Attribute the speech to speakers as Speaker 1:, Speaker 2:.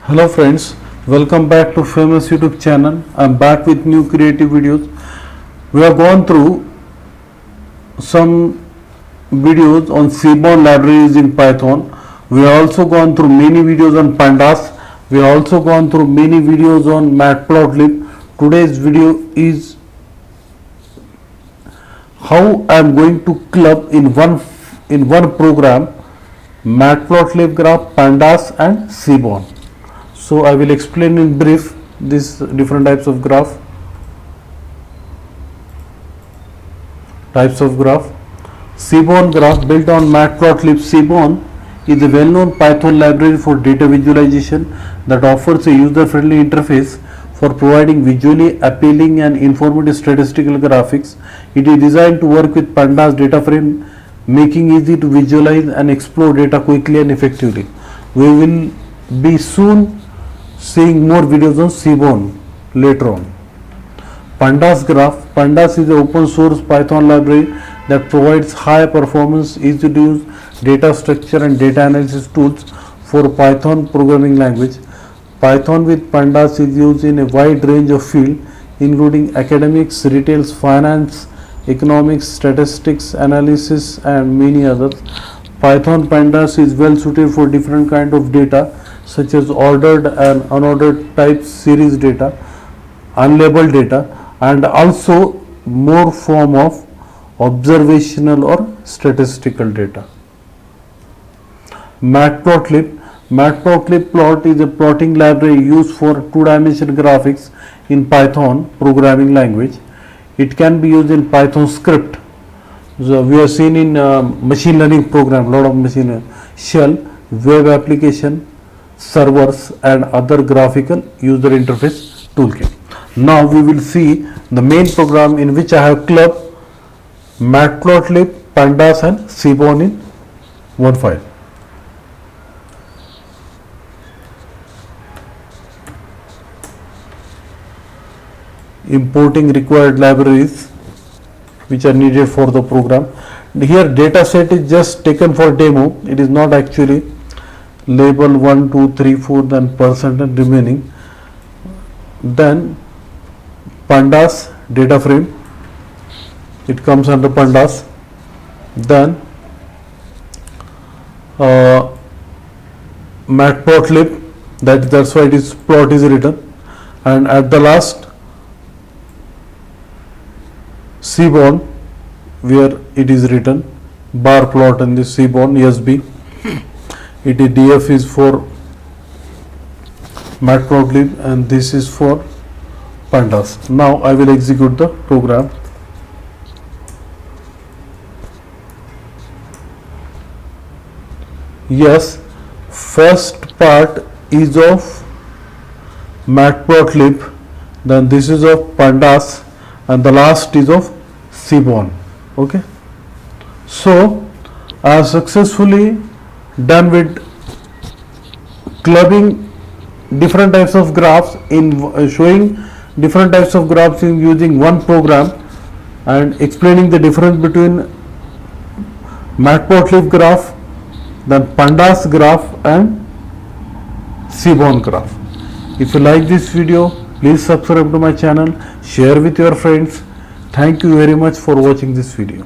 Speaker 1: Hello friends, welcome back to famous YouTube channel. I'm back with new creative videos. We have gone through some videos on Seaborn library using Python. We have also gone through many videos on Pandas. We have also gone through many videos on Matplotlib. Today's video is how I am going to club in one program Matplotlib graph, Pandas and Seaborn. So I will explain in brief these different types of graph. Seaborn graph built on Matplotlib. Seaborn is a well-known Python library for data visualization that offers a user-friendly interface for providing visually appealing and informative statistical graphics. It is designed to work with Pandas data frame, making it easy to visualize and explore data quickly and effectively. We will be soon seeing more videos on Seaborn later on. Pandas graph. Pandas is an open source Python library that provides high performance, easy to use data structure and data analysis tools for Python programming language. Python with Pandas is used in a wide range of fields including academics, retail, finance, economics, statistics, analysis and many others. Python Pandas is well suited for different kind of data such as ordered and unordered type series data, unlabeled data and also more form of observational or statistical data. Matplotlib. Matplotlib plot is a plotting library used for two-dimensional graphics in Python programming language. It can be used in Python script. So we have seen in machine learning program, lot of machine learning, shell, web application, servers and other graphical user interface toolkit. Now we will see the main program in which I have clubbed Matplotlib, Pandas and Seaborn in one file. Importing required libraries which are needed for the program. Here data set is just taken for demo. It is not actually label 1, 2, 3, 4 then percent and remaining. Then Pandas data frame, it comes under Pandas. Then Matplotlib, that's why it is plot is written, and at the last Seaborn where it is written bar plot and this Seaborn SB. It is DF is for Matplotlib and this is for Pandas. Now I will execute the program. Yes, first part is of Matplotlib, then this is of Pandas and the last is of Seaborn. Okay, so I have successfully done with clubbing different types of graphs in showing different types of graphs in using one program and explaining the difference between Matplotlib graph, then Pandas graph and Seaborn graph. If you like this video, please subscribe to my channel, share with your friends. Thank you very much for watching this video.